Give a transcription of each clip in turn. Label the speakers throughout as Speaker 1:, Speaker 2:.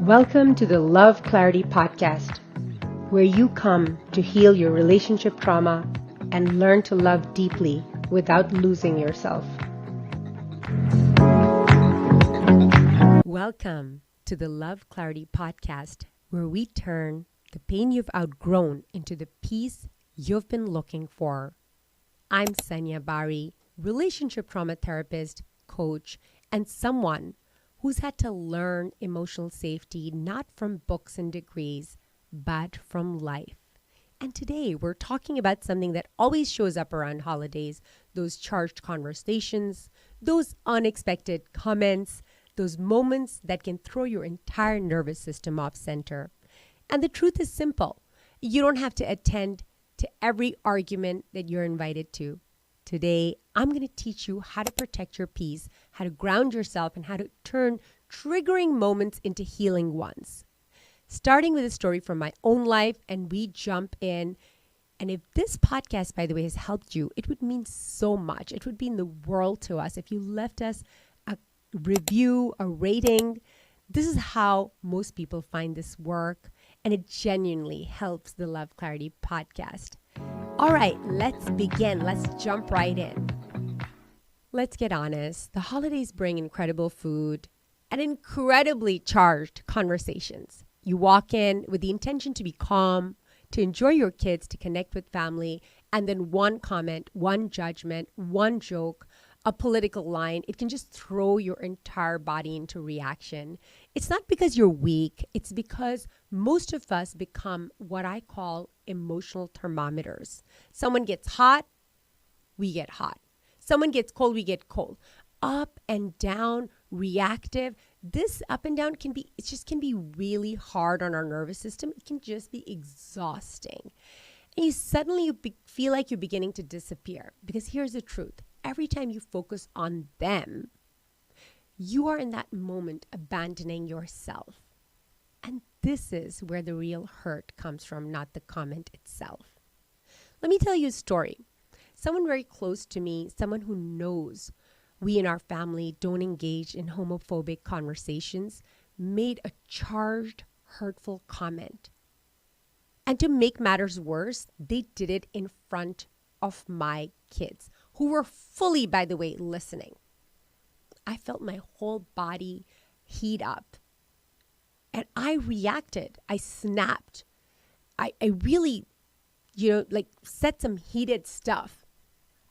Speaker 1: Welcome to the Love Clarity Podcast, where you come to heal your relationship trauma and learn to love deeply without losing yourself. Welcome to the Love Clarity Podcast, where we turn the pain you've outgrown into the peace you've been looking for. I'm Sanya Bari, relationship trauma therapist, coach, and someone who's had to learn emotional safety not from books and degrees, but from life. And today we're talking about something that always shows up around holidays, those charged conversations, those unexpected comments, those moments that can throw your entire nervous system off center. And the truth is simple. You don't have to attend to every argument that you're invited to. Today, I'm going to teach you how to protect your peace, how to ground yourself, and how to turn triggering moments into healing ones. Starting with a story from my own life, and we jump in. And if this podcast, by the way, has helped you, it would mean so much. It would mean the world to us if you left us a review, a rating. This is how most people find this work, and it genuinely helps the Love Clarity Podcast. All right, let's begin. Let's jump right in. Let's get honest. The holidays bring incredible food and incredibly charged conversations. You walk in with the intention to be calm, to enjoy your kids, to connect with family, and then one comment, one judgment, one joke, a political line, it can just throw your entire body into reaction. It's not because you're weak. It's because most of us become what I call emotional thermometers. Someone gets hot, we get hot. Someone gets cold, we get cold. Up and down, reactive. This up and down can be really hard on our nervous system. It can just be exhausting. And you suddenly feel like you're beginning to disappear. Because here's the truth. Every time you focus on them, you are in that moment abandoning yourself. And this is where the real hurt comes from, not the comment itself. Let me tell you a story. Someone very close to me, someone who knows we in our family don't engage in homophobic conversations, made a charged, hurtful comment. And to make matters worse, they did it in front of my kids, who were fully, by the way, listening. I felt my whole body heat up. And I reacted. I snapped. I really, said some heated stuff.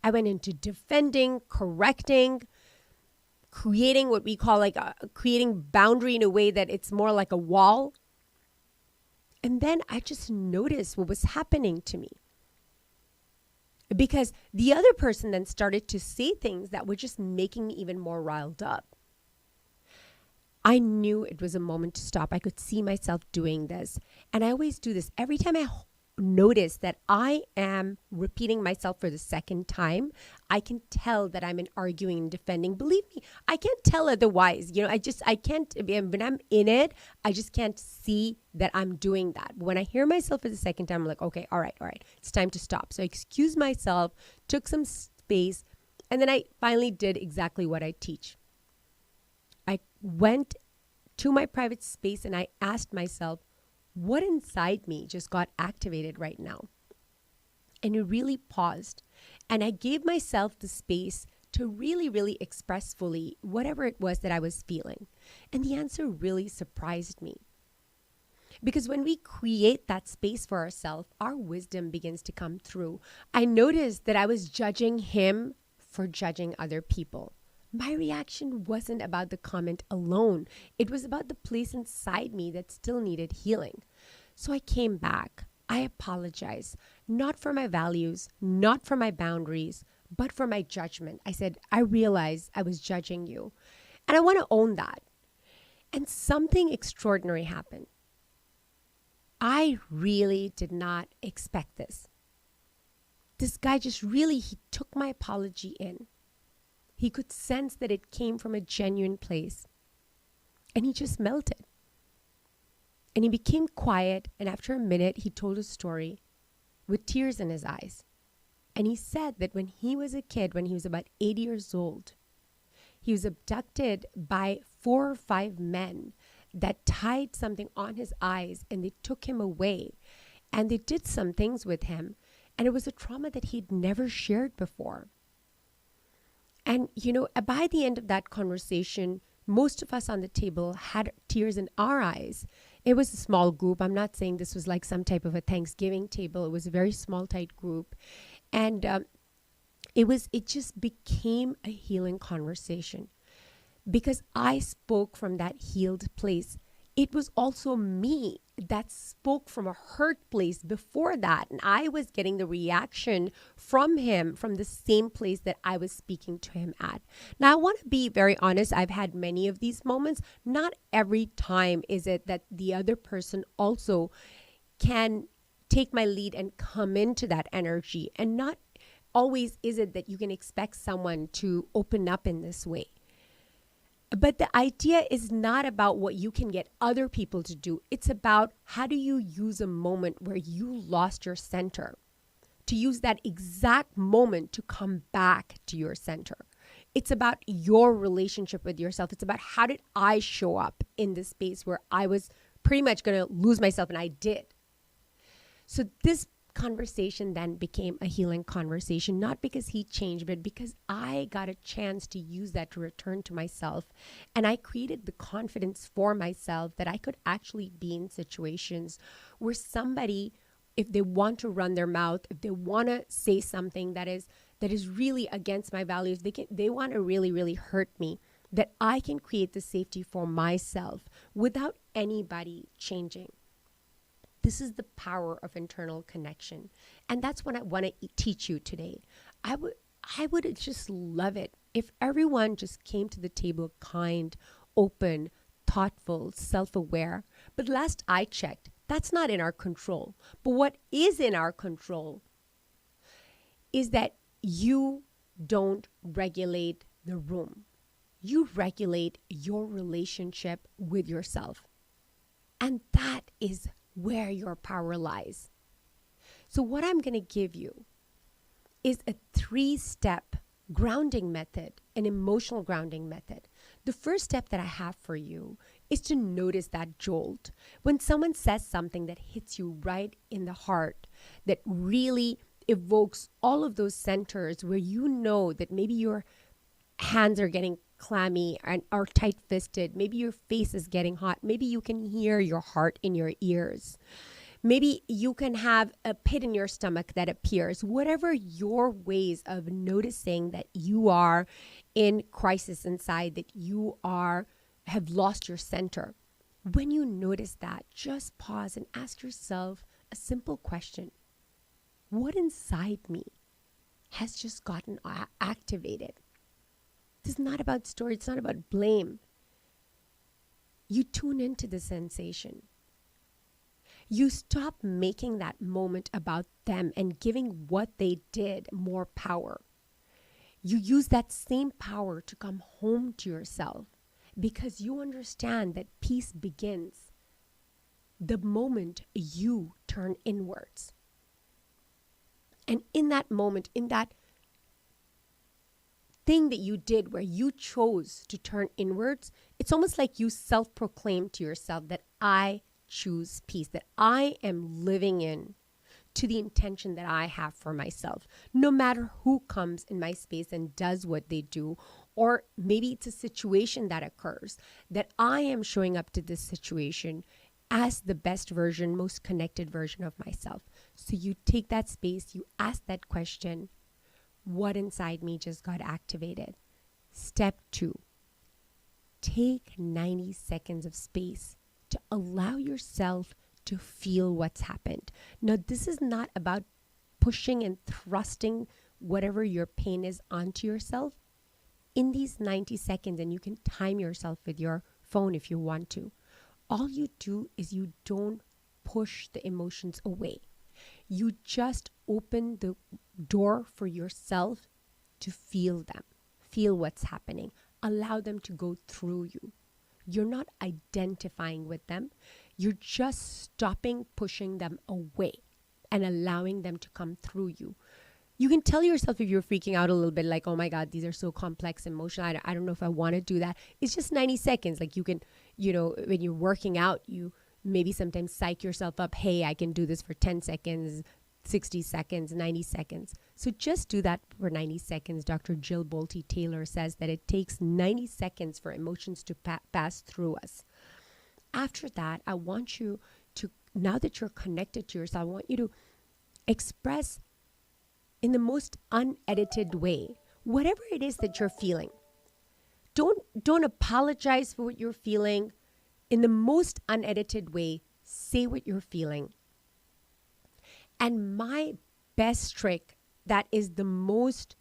Speaker 1: I went into defending, correcting, creating what we call creating boundary in a way that it's more like a wall. And then I just noticed what was happening to me. Because the other person then started to say things that were just making me even more riled up. I knew it was a moment to stop. I could see myself doing this. And I always do this. Every time I notice that I am repeating myself for the second time, I can tell that I'm arguing and defending. Believe me, I can't tell otherwise. I can't, when I'm in it, I just can't see that I'm doing that. But when I hear myself for the second time, I'm like, okay, all right, it's time to stop. So I excused myself, took some space, and then I finally did exactly what I teach. I went to my private space and I asked myself, what inside me just got activated right now? And it really paused. And I gave myself the space to really, really express fully whatever it was that I was feeling. And the answer really surprised me. Because when we create that space for ourselves, our wisdom begins to come through. I noticed that I was judging him for judging other people. My reaction wasn't about the comment alone. It was about the place inside me that still needed healing. So I came back. I apologized, not for my values, not for my boundaries, but for my judgment. I said, I realized I was judging you. And I want to own that. And something extraordinary happened. I really did not expect this. This guy he took my apology in. He could sense that it came from a genuine place. And he just melted. And he became quiet. And after a minute, he told a story with tears in his eyes. And he said that when he was a kid, when he was about 8 years old, he was abducted by 4 or 5 men that tied something on his eyes, and they took him away, and they did some things with him, and it was a trauma that he'd never shared before. And, by the end of that conversation, most of us on the table had tears in our eyes. It was a small group. I'm not saying this was like some type of a Thanksgiving table. It was a very small, tight group. And it just became a healing conversation because I spoke from that healed place. It was also me that spoke from a hurt place before that. And I was getting the reaction from him from the same place that I was speaking to him at. Now, I want to be very honest. I've had many of these moments. Not every time is it that the other person also can take my lead and come into that energy. And not always is it that you can expect someone to open up in this way. But the idea is not about what you can get other people to do. It's about how do you use a moment where you lost your center, to use that exact moment to come back to your center. It's about your relationship with yourself. It's about how did I show up in this space where I was pretty much going to lose myself, and I did. So this conversation then became a healing conversation, not because he changed, but because I got a chance to use that to return to myself. And I created the confidence for myself that I could actually be in situations where somebody, if they want to run their mouth, if they want to say something that is really against my values, they want to really, really hurt me, that I can create the safety for myself without anybody changing. This is the power of internal connection. And that's what I want to teach you today. I would just love it if everyone just came to the table kind, open, thoughtful, self-aware. But last I checked, that's not in our control. But what is in our control is that you don't regulate the room. You regulate your relationship with yourself. And that is where your power lies. So what I'm going to give you is a 3-step grounding method, an emotional grounding method. The first step that I have for you is to notice that jolt. When someone says something that hits you right in the heart, that really evokes all of those centers where you know that maybe your hands are getting clammy and are tight-fisted. Maybe your face is getting hot. Maybe you can hear your heart in your ears. Maybe you can have a pit in your stomach that appears. Whatever your ways of noticing that you are in crisis inside, that you have lost your center. When you notice that, just pause and ask yourself a simple question. What inside me has just gotten activated? This is not about story. It's not about blame. You tune into the sensation. You stop making that moment about them and giving what they did more power. You use that same power to come home to yourself because you understand that peace begins the moment you turn inwards. And in that moment, in that thing that you did where you chose to turn inwards, it's almost like you self-proclaim to yourself that I choose peace, that I am living in to the intention that I have for myself, no matter who comes in my space and does what they do, or maybe it's a situation that occurs, that I am showing up to this situation as the best version, most connected version of myself. So you take that space, you ask that question, what inside me just got activated? Step 2, take 90 seconds of space to allow yourself to feel what's happened. Now, this is not about pushing and thrusting whatever your pain is onto yourself. In these 90 seconds, and you can time yourself with your phone if you want to, all you do is you don't push the emotions away. You just open the door for yourself to feel them, feel what's happening, allow them to go through you. You're not identifying with them. You're just stopping pushing them away and allowing them to come through you. You can tell yourself if you're freaking out a little bit, like, oh my God, these are so complex emotional. I don't know if I want to do that. It's just 90 seconds. Like you can, when you're working out, you maybe sometimes psych yourself up. Hey, I can do this for 10 seconds, 60 seconds, 90 seconds. So just do that for 90 seconds. Dr. Jill Bolte Taylor says that it takes 90 seconds for emotions to pass through us. After that, I want you to, now that you're connected to yourself, I want you to express in the most unedited way whatever it is that you're feeling. Don't apologize for what you're feeling. In the most unedited way, say what you're feeling. And my best trick, that is the most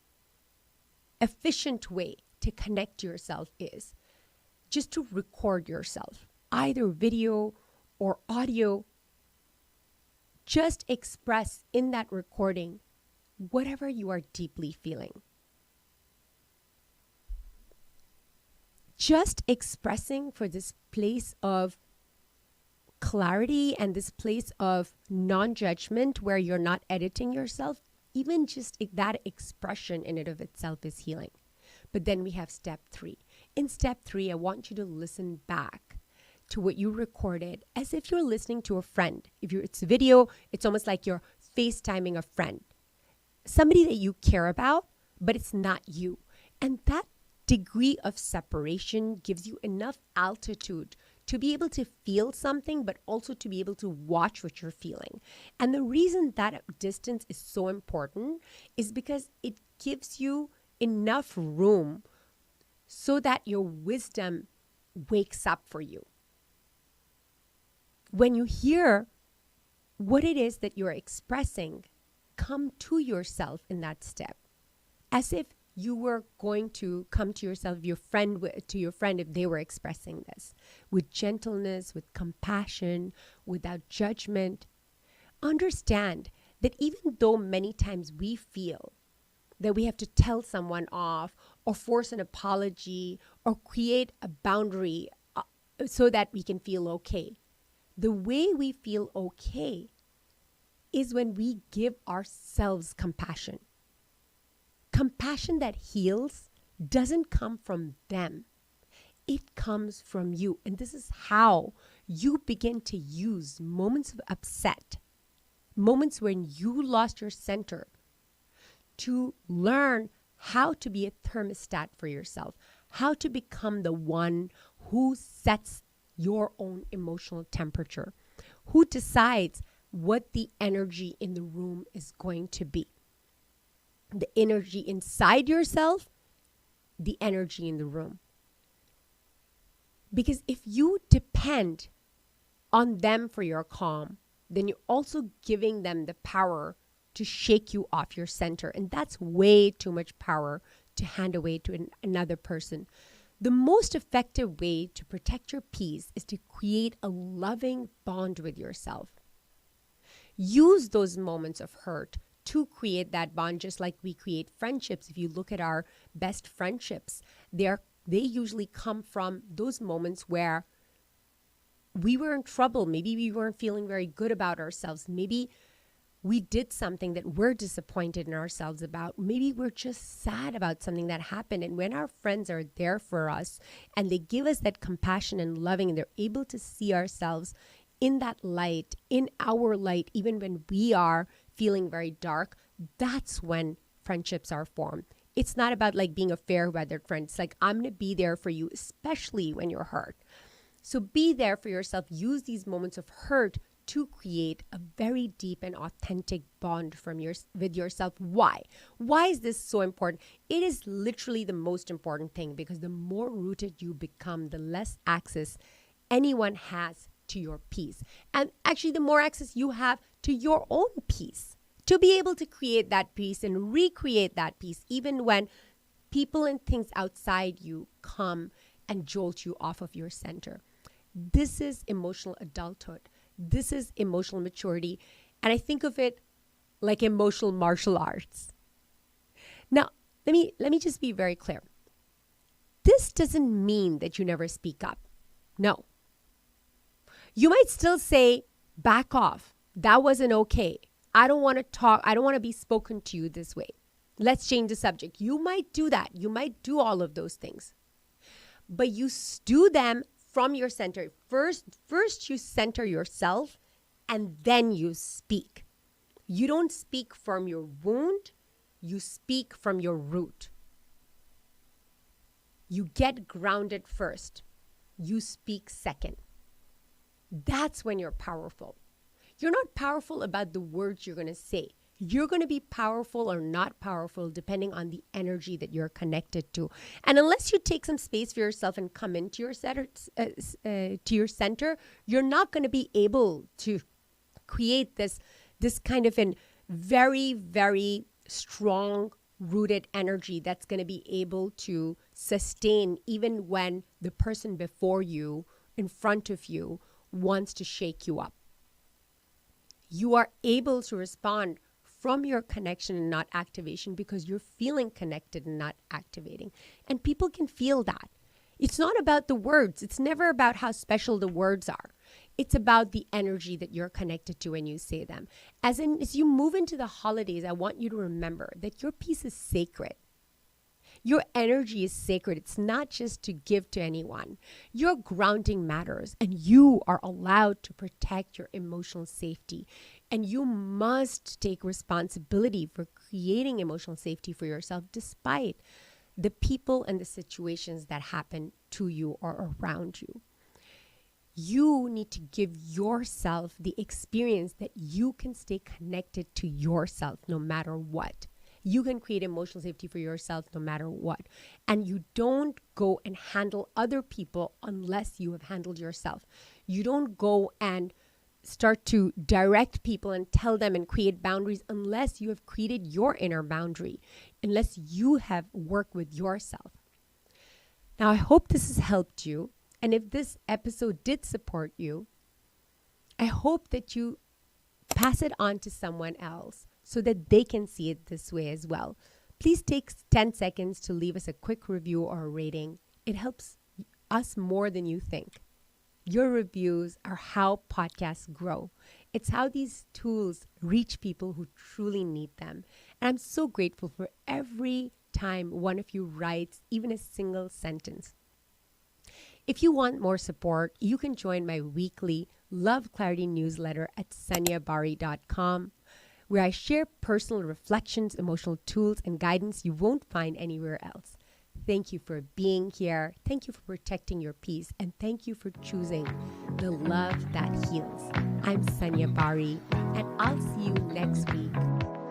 Speaker 1: efficient way to connect to yourself, is just to record yourself, either video or audio. Just express in that recording whatever you are deeply feeling. Just expressing for this place of clarity and this place of non-judgment where you're not editing yourself, even just that expression in and of itself is healing. But then we have step 3. In step 3, I want you to listen back to what you recorded as if you're listening to a friend. If it's video, it's almost like you're FaceTiming a friend. Somebody that you care about, but it's not you. And that degree of separation gives you enough altitude to be able to feel something, but also to be able to watch what you're feeling. And the reason that distance is so important is because it gives you enough room so that your wisdom wakes up for you. When you hear what it is that you're expressing, come to yourself in that step, as if you were going to come to yourself, to your friend if they were expressing this, with gentleness, with compassion, without judgment. Understand that even though many times we feel that we have to tell someone off or force an apology or create a boundary so that we can feel okay, the way we feel okay is when we give ourselves compassion. Compassion that heals doesn't come from them. It comes from you. And this is how you begin to use moments of upset, moments when you lost your center, to learn how to be a thermostat for yourself, how to become the one who sets your own emotional temperature, who decides what the energy in the room is going to be. The energy inside yourself, the energy in the room. Because if you depend on them for your calm, then you're also giving them the power to shake you off your center. And that's way too much power to hand away to another person. The most effective way to protect your peace is to create a loving bond with yourself. Use those moments of hurt to create that bond, just like we create friendships. If you look at our best friendships, they usually come from those moments where we were in trouble. Maybe we weren't feeling very good about ourselves. Maybe we did something that we're disappointed in ourselves about. Maybe we're just sad about something that happened. And when our friends are there for us and they give us that compassion and loving, and they're able to see ourselves in that light, in our light, even when we are feeling very dark, that's when friendships are formed. It's not about like being a fair weathered friend. It's like, I'm going to be there for you, especially when you're hurt. So be there for yourself. Use these moments of hurt to create a very deep and authentic bond with yourself. Why? Why is this so important? It is literally the most important thing, because the more rooted you become, the less access anyone has to your peace. And actually, the more access you have to your own peace, to be able to create that peace and recreate that peace, even when people and things outside you come and jolt you off of your center. This is emotional adulthood. This is emotional maturity. And I think of it like emotional martial arts. Now, let me just be very clear. This doesn't mean that you never speak up. No. You might still say, back off. That wasn't okay. I don't want to talk. I don't want to be spoken to you this way. Let's change the subject. You might do that. You might do all of those things. But you do them from your center. First you center yourself and then you speak. You don't speak from your wound. You speak from your root. You get grounded first. You speak second. That's when you're powerful. You're not powerful about the words you're going to say. You're going to be powerful or not powerful depending on the energy that you're connected to. And unless you take some space for yourself and come into your center, you're not going to be able to create this kind of an very, very strong rooted energy that's going to be able to sustain even when the person before you, in front of you, wants to shake you up. You are able to respond from your connection and not activation because you're feeling connected and not activating. And people can feel that. It's not about the words. It's never about how special the words are. It's about the energy that you're connected to when you say them. As you move into the holidays, I want you to remember that your piece is sacred. Your energy is sacred. It's not just to give to anyone. Your grounding matters, and you are allowed to protect your emotional safety. And you must take responsibility for creating emotional safety for yourself despite the people and the situations that happen to you or around you. You need to give yourself the experience that you can stay connected to yourself no matter what. You can create emotional safety for yourself no matter what. And you don't go and handle other people unless you have handled yourself. You don't go and start to direct people and tell them and create boundaries unless you have created your inner boundary, unless you have worked with yourself. Now, I hope this has helped you. And if this episode did support you, I hope that you pass it on to someone else so that they can see it this way as well. Please take 10 seconds to leave us a quick review or a rating. It helps us more than you think. Your reviews are how podcasts grow. It's how these tools reach people who truly need them. And I'm so grateful for every time one of you writes even a single sentence. If you want more support, you can join my weekly Love Clarity newsletter at sanyabari.com, where I share personal reflections, emotional tools, and guidance you won't find anywhere else. Thank you for being here. Thank you for protecting your peace. And thank you for choosing the love that heals. I'm Sanya Bari, and I'll see you next week.